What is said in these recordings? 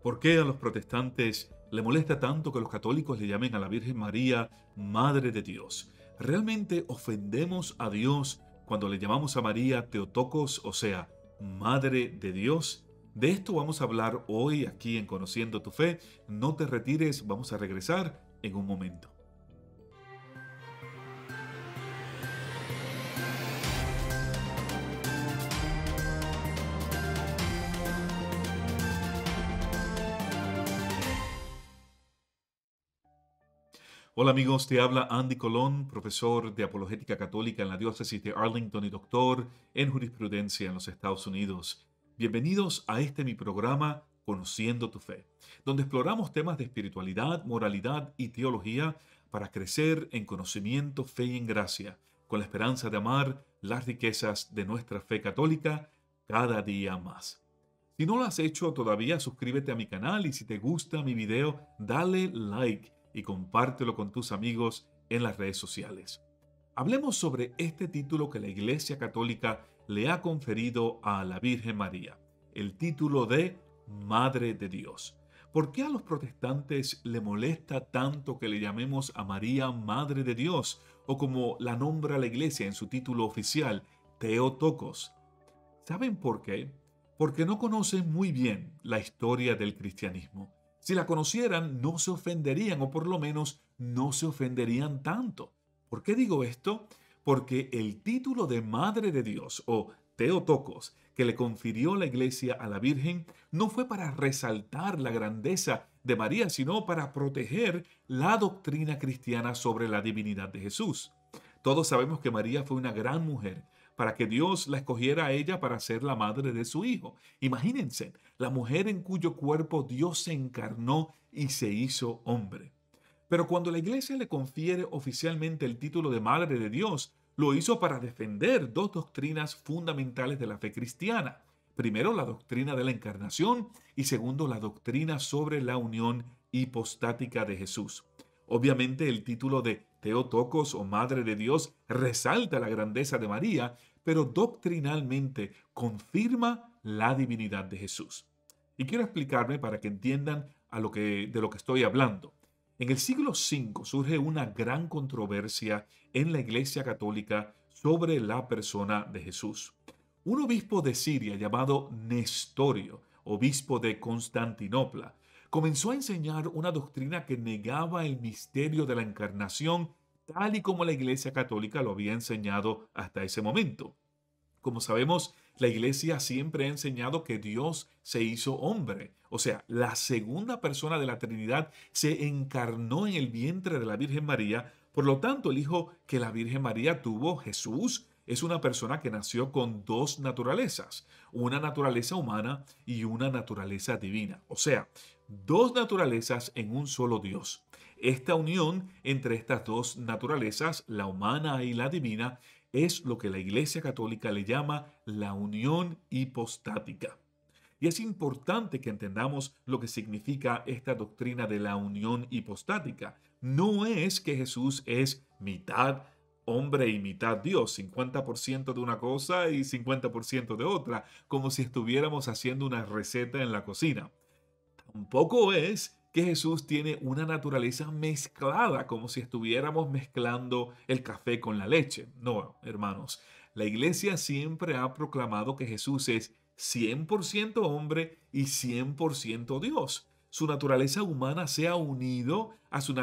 ¿Por qué a los protestantes le molesta tanto que los católicos le llamen a la Virgen María Madre de Dios? ¿Realmente ofendemos a Dios cuando le llamamos a María Teotocos, o sea, Madre de Dios? De esto vamos a hablar hoy aquí en Conociendo tu Fe. No te retires, vamos a regresar en un momento. Hola amigos, te habla Andy Colón, profesor de Apologética Católica en la Diócesis de Arlington y doctor en Jurisprudencia en los Estados Unidos. Bienvenidos a este mi programa Conociendo tu Fe, donde exploramos temas de espiritualidad, moralidad y teología para crecer en conocimiento, fe y en gracia, con la esperanza de amar las riquezas de nuestra fe católica cada día más. Si no lo has hecho todavía, suscríbete a mi canal y si te gusta mi video, dale like y compártelo con tus amigos en las redes sociales. Hablemos sobre este título que la Iglesia Católica le ha conferido a la Virgen María, el título de Madre de Dios. ¿Por qué a los protestantes le molesta tanto que le llamemos a María Madre de Dios, o como la nombra la Iglesia en su título oficial, Theotokos? ¿Saben por qué? Porque no conocen muy bien la historia del cristianismo. Si la conocieran, no se ofenderían, o por lo menos no se ofenderían tanto. ¿Por qué digo esto? Porque el título de Madre de Dios, o Theotokos, que le confirió la Iglesia a la Virgen, no fue para resaltar la grandeza de María, sino para proteger la doctrina cristiana sobre la divinidad de Jesús. Todos sabemos que María fue una gran mujer, para que Dios la escogiera a ella para ser la madre de su hijo. Imagínense, la mujer en cuyo cuerpo Dios se encarnó y se hizo hombre. Pero cuando la iglesia le confiere oficialmente el título de Madre de Dios, lo hizo para defender dos doctrinas fundamentales de la fe cristiana. Primero, la doctrina de la encarnación y segundo, la doctrina sobre la unión hipostática de Jesús. Obviamente el título de Theotokos o Madre de Dios resalta la grandeza de María, pero doctrinalmente confirma la divinidad de Jesús. Y quiero explicarme para que entiendan de lo que estoy hablando. En el siglo V surge una gran controversia en la Iglesia Católica sobre la persona de Jesús. Un obispo de Siria llamado Nestorio, obispo de Constantinopla, comenzó a enseñar una doctrina que negaba el misterio de la encarnación tal y como la Iglesia Católica lo había enseñado hasta ese momento. Como sabemos, la Iglesia siempre ha enseñado que Dios se hizo hombre, o sea, la segunda persona de la Trinidad se encarnó en el vientre de la Virgen María. Por lo tanto, el hijo que la Virgen María tuvo, Jesús, es una persona que nació con dos naturalezas, una naturaleza humana y una naturaleza divina, o sea, dos naturalezas en un solo Dios. Esta unión entre estas dos naturalezas, la humana y la divina, es lo que la Iglesia Católica le llama la unión hipostática. Y es importante que entendamos lo que significa esta doctrina de la unión hipostática. No es que Jesús es mitad hombre y mitad Dios, 50% de una cosa y 50% de otra, como si estuviéramos haciendo una receta en la cocina. Tampoco es que Jesús tiene una naturaleza mezclada, como si estuviéramos mezclando el café con la leche. No, hermanos, la iglesia siempre ha proclamado que Jesús es 100% hombre y 100% Dios. Su naturaleza humana se ha unido a su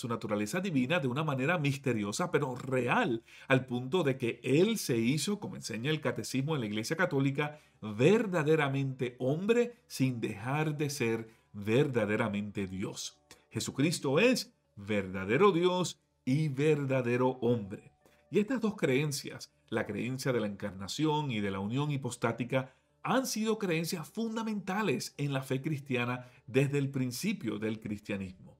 naturaleza divina de una manera misteriosa, pero real, al punto de que Él se hizo, como enseña el catecismo de la Iglesia Católica, verdaderamente hombre sin dejar de ser verdaderamente Dios. Jesucristo es verdadero Dios y verdadero hombre. Y estas dos creencias, la creencia de la encarnación y de la unión hipostática, han sido creencias fundamentales en la fe cristiana desde el principio del cristianismo.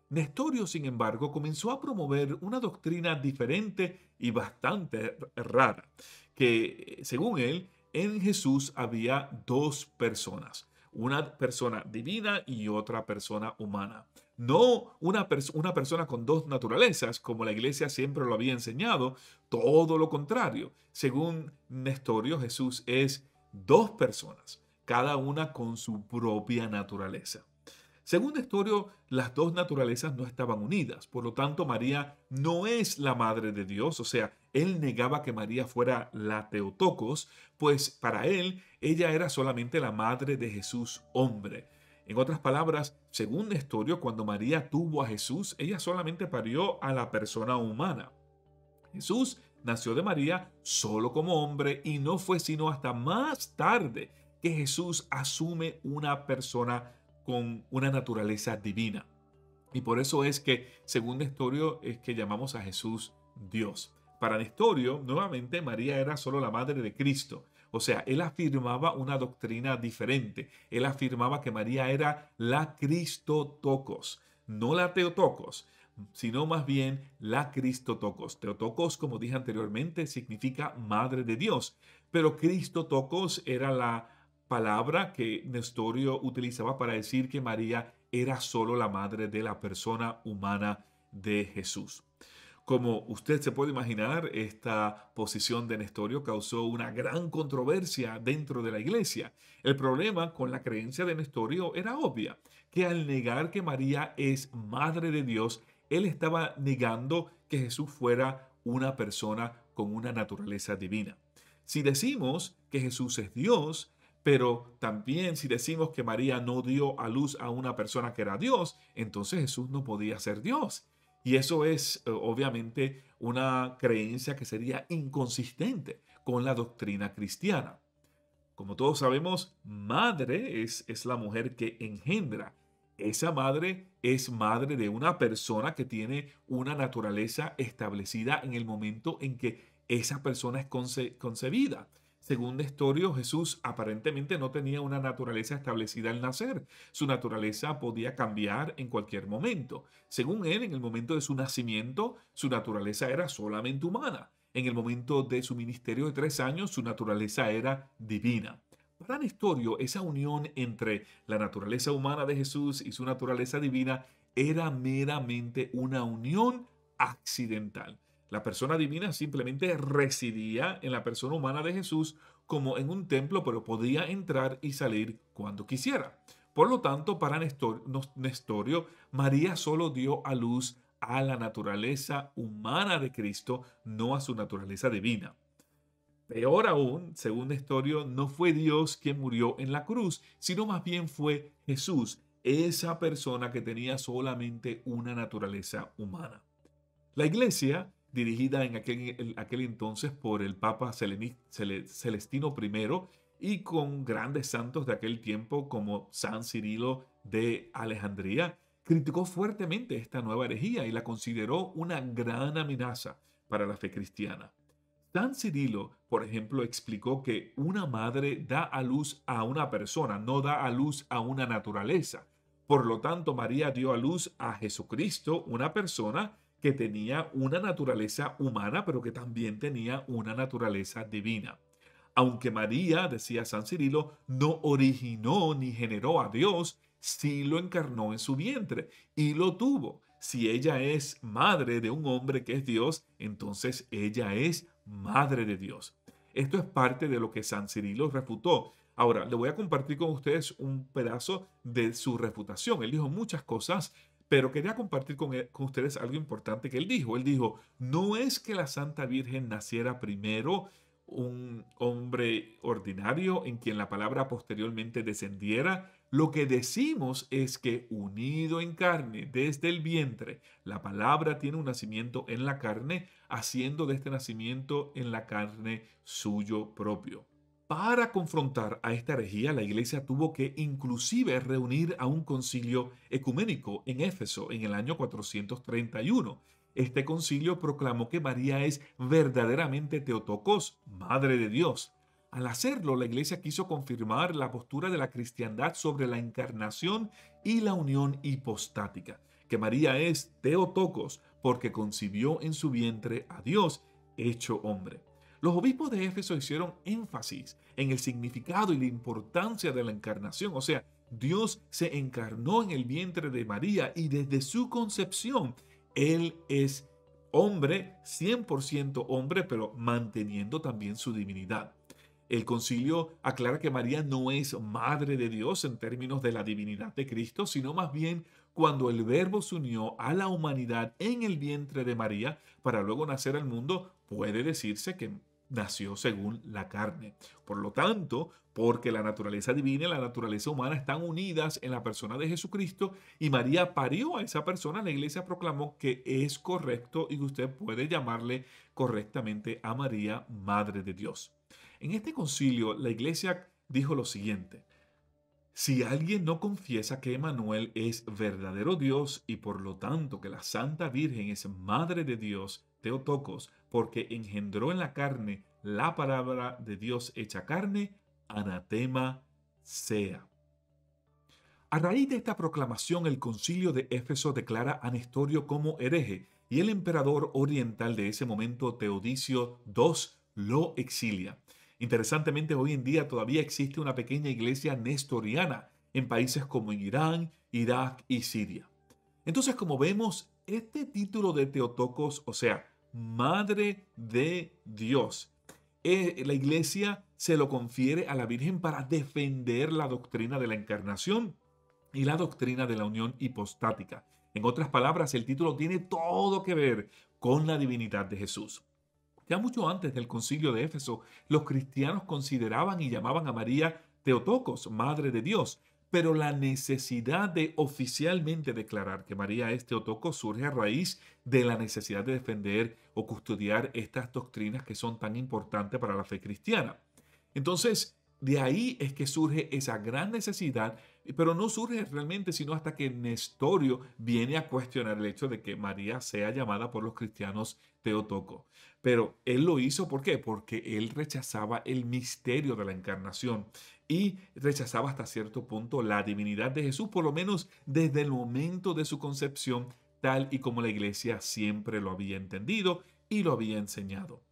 Nestorio, sin embargo, comenzó a promover una doctrina diferente y bastante rara, que, según él, en Jesús había dos personas, una persona divina y otra persona humana. No una persona con dos naturalezas, como la iglesia siempre lo había enseñado, todo lo contrario. Según Nestorio, Jesús es dos personas cada una con su propia naturaleza. Según Nestorio, las dos naturalezas no estaban unidas, por lo tanto María no es la madre de Dios, o sea, él negaba que María fuera la Teotocos, pues para él ella era solamente la madre de Jesús hombre. En otras palabras, según Nestorio, cuando María tuvo a Jesús, ella solamente parió a la persona humana. Jesús nació de María solo como hombre y no fue sino hasta más tarde que Jesús asume una persona con una naturaleza divina. Y por eso es que, según Nestorio, es que llamamos a Jesús Dios. Para Nestorio, nuevamente, María era solo la madre de Cristo. O sea, él afirmaba una doctrina diferente. Él afirmaba que María era la Cristotocos, no la Teotocos, sino más bien la Cristotocos. Teotocos, como dije anteriormente, significa madre de Dios, pero Cristotocos era la palabra que Nestorio utilizaba para decir que María era solo la madre de la persona humana de Jesús. Como usted se puede imaginar, esta posición de Nestorio causó una gran controversia dentro de la iglesia. El problema con la creencia de Nestorio era obvia, que al negar que María es madre de Dios, él estaba negando que Jesús fuera una persona con una naturaleza divina. Si decimos que Jesús es Dios, pero también si decimos que María no dio a luz a una persona que era Dios, entonces Jesús no podía ser Dios. Y eso es obviamente una creencia que sería inconsistente con la doctrina cristiana. Como todos sabemos, madre es la mujer que engendra. Esa madre es madre de una persona que tiene una naturaleza establecida en el momento en que esa persona es concebida. Según Nestorio, Jesús aparentemente no tenía una naturaleza establecida al nacer. Su naturaleza podía cambiar en cualquier momento. Según él, en el momento de su nacimiento, su naturaleza era solamente humana. En el momento de su ministerio de 3 años, su naturaleza era divina. Para Nestorio, esa unión entre la naturaleza humana de Jesús y su naturaleza divina era meramente una unión accidental. La persona divina simplemente residía en la persona humana de Jesús como en un templo, pero podía entrar y salir cuando quisiera. Por lo tanto, para Nestorio, María solo dio a luz a la naturaleza humana de Cristo, no a su naturaleza divina. Peor aún, según Nestorio, no fue Dios quien murió en la cruz, sino más bien fue Jesús, esa persona que tenía solamente una naturaleza humana. La iglesia, dirigida en aquel entonces por el Papa Celestino I y con grandes santos de aquel tiempo como San Cirilo de Alejandría, criticó fuertemente esta nueva herejía y la consideró una gran amenaza para la fe cristiana. San Cirilo, por ejemplo, explicó que una madre da a luz a una persona, no da a luz a una naturaleza. Por lo tanto, María dio a luz a Jesucristo, una persona que tenía una naturaleza humana, pero que también tenía una naturaleza divina. Aunque María, decía San Cirilo, no originó ni generó a Dios, sí lo encarnó en su vientre y lo tuvo. Si ella es madre de un hombre que es Dios, entonces ella es madre de Dios. Esto es parte de lo que San Cirilo refutó. Ahora, le voy a compartir con ustedes un pedazo de su refutación. Él dijo muchas cosas, pero quería compartir con ustedes algo importante que él dijo. Él dijo, no es que la Santa Virgen naciera primero un hombre ordinario en quien la palabra posteriormente descendiera. Lo que decimos es que unido en carne desde el vientre, la palabra tiene un nacimiento en la carne, haciendo de este nacimiento en la carne suyo propio. Para confrontar a esta herejía, la iglesia tuvo que inclusive reunir a un concilio ecuménico en Éfeso en el año 431. Este concilio proclamó que María es verdaderamente Teotocos, Madre de Dios. Al hacerlo, la iglesia quiso confirmar la postura de la cristiandad sobre la encarnación y la unión hipostática, que María es Teotocos porque concibió en su vientre a Dios hecho hombre. Los obispos de Éfeso hicieron énfasis en el significado y la importancia de la encarnación, o sea, Dios se encarnó en el vientre de María y desde su concepción, Él es hombre, 100% hombre, pero manteniendo también su divinidad. El concilio aclara que María no es madre de Dios en términos de la divinidad de Cristo, sino más bien cuando el Verbo se unió a la humanidad en el vientre de María para luego nacer al mundo, puede decirse que nació según la carne. Por lo tanto, porque la naturaleza divina y la naturaleza humana están unidas en la persona de Jesucristo y María parió a esa persona, la iglesia proclamó que es correcto y que usted puede llamarle correctamente a María, Madre de Dios. En este concilio, la iglesia dijo lo siguiente: si alguien no confiesa que Emmanuel es verdadero Dios y por lo tanto que la Santa Virgen es Madre de Dios, Theotokos, porque engendró en la carne la palabra de Dios hecha carne, anatema sea. A raíz de esta proclamación, el concilio de Éfeso declara a Nestorio como hereje y el emperador oriental de ese momento, Teodicio II, lo exilia. Interesantemente, hoy en día todavía existe una pequeña iglesia nestoriana en países como Irán, Irak y Siria. Entonces, como vemos, este título de Theotokos, o sea, Madre de Dios, la iglesia se lo confiere a la Virgen para defender la doctrina de la encarnación y la doctrina de la unión hipostática. En otras palabras, el título tiene todo que ver con la divinidad de Jesús. Ya mucho antes del concilio de Éfeso, los cristianos consideraban y llamaban a María Theotokos, Madre de Dios, pero la necesidad de oficialmente declarar que María es Theotokos surge a raíz de la necesidad de defender o custodiar estas doctrinas que son tan importantes para la fe cristiana. Entonces, de ahí es que surge esa gran necesidad, pero no surge realmente sino hasta que Nestorio viene a cuestionar el hecho de que María sea llamada por los cristianos Theotokos. Pero él lo hizo, ¿por qué? Porque él rechazaba el misterio de la encarnación y rechazaba hasta cierto punto la divinidad de Jesús, por lo menos desde el momento de su concepción, tal y como la iglesia siempre lo había entendido y lo había enseñado.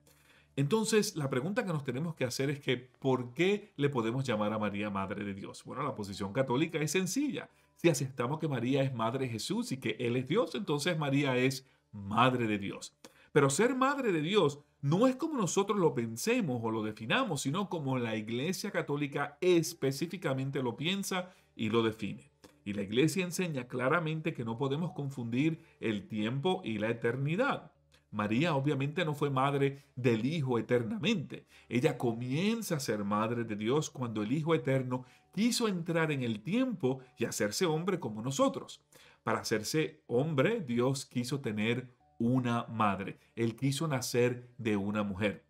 Entonces, la pregunta que nos tenemos que hacer es que ¿por qué le podemos llamar a María Madre de Dios? Bueno, la posición católica es sencilla. Si aceptamos que María es Madre de Jesús y que Él es Dios, entonces María es Madre de Dios. Pero ser Madre de Dios no es como nosotros lo pensemos o lo definamos, sino como la Iglesia Católica específicamente lo piensa y lo define. Y la Iglesia enseña claramente que no podemos confundir el tiempo y la eternidad. María obviamente no fue madre del Hijo eternamente. Ella comienza a ser madre de Dios cuando el Hijo eterno quiso entrar en el tiempo y hacerse hombre como nosotros. Para hacerse hombre, Dios quiso tener una madre. Él quiso nacer de una mujer.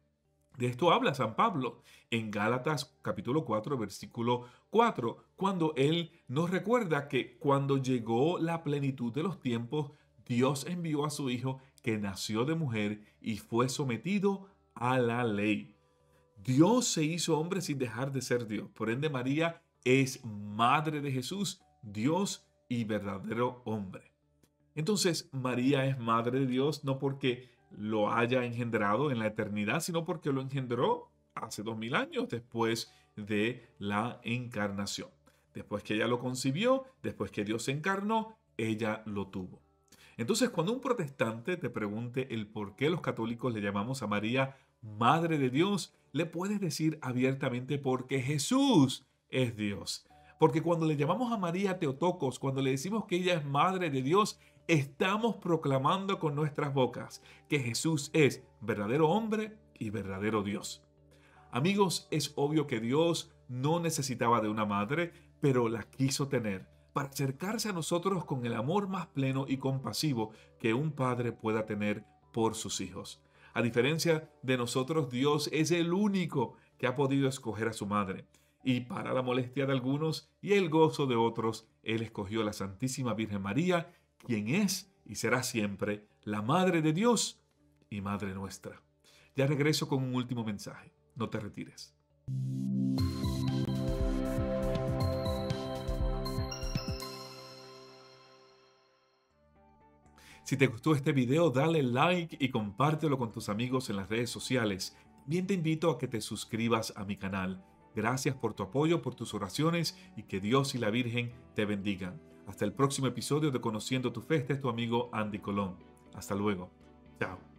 De esto habla San Pablo en Gálatas capítulo 4, versículo 4, cuando él nos recuerda que cuando llegó la plenitud de los tiempos, Dios envió a su Hijo que nació de mujer y fue sometido a la ley. Dios se hizo hombre sin dejar de ser Dios. Por ende, María es madre de Jesús, Dios y verdadero hombre. Entonces, María es madre de Dios no porque lo haya engendrado en la eternidad, sino porque lo engendró hace 2000 años después de la encarnación. Después que ella lo concibió, después que Dios se encarnó, ella lo tuvo. Entonces, cuando un protestante te pregunte el por qué los católicos le llamamos a María Madre de Dios, le puedes decir abiertamente porque Jesús es Dios. Porque cuando le llamamos a María Theotokos, cuando le decimos que ella es Madre de Dios, estamos proclamando con nuestras bocas que Jesús es verdadero hombre y verdadero Dios. Amigos, es obvio que Dios no necesitaba de una madre, pero la quiso tener para acercarse a nosotros con el amor más pleno y compasivo que un padre pueda tener por sus hijos. A diferencia de nosotros, Dios es el único que ha podido escoger a su madre. Y para la molestia de algunos y el gozo de otros, Él escogió a la Santísima Virgen María, quien es y será siempre la Madre de Dios y Madre nuestra. Ya regreso con un último mensaje. No te retires. Si te gustó este video, dale like y compártelo con tus amigos en las redes sociales. También te invito a que te suscribas a mi canal. Gracias por tu apoyo, por tus oraciones y que Dios y la Virgen te bendigan. Hasta el próximo episodio de Conociendo tu Fe. Este es tu amigo Andy Colón. Hasta luego. Chao.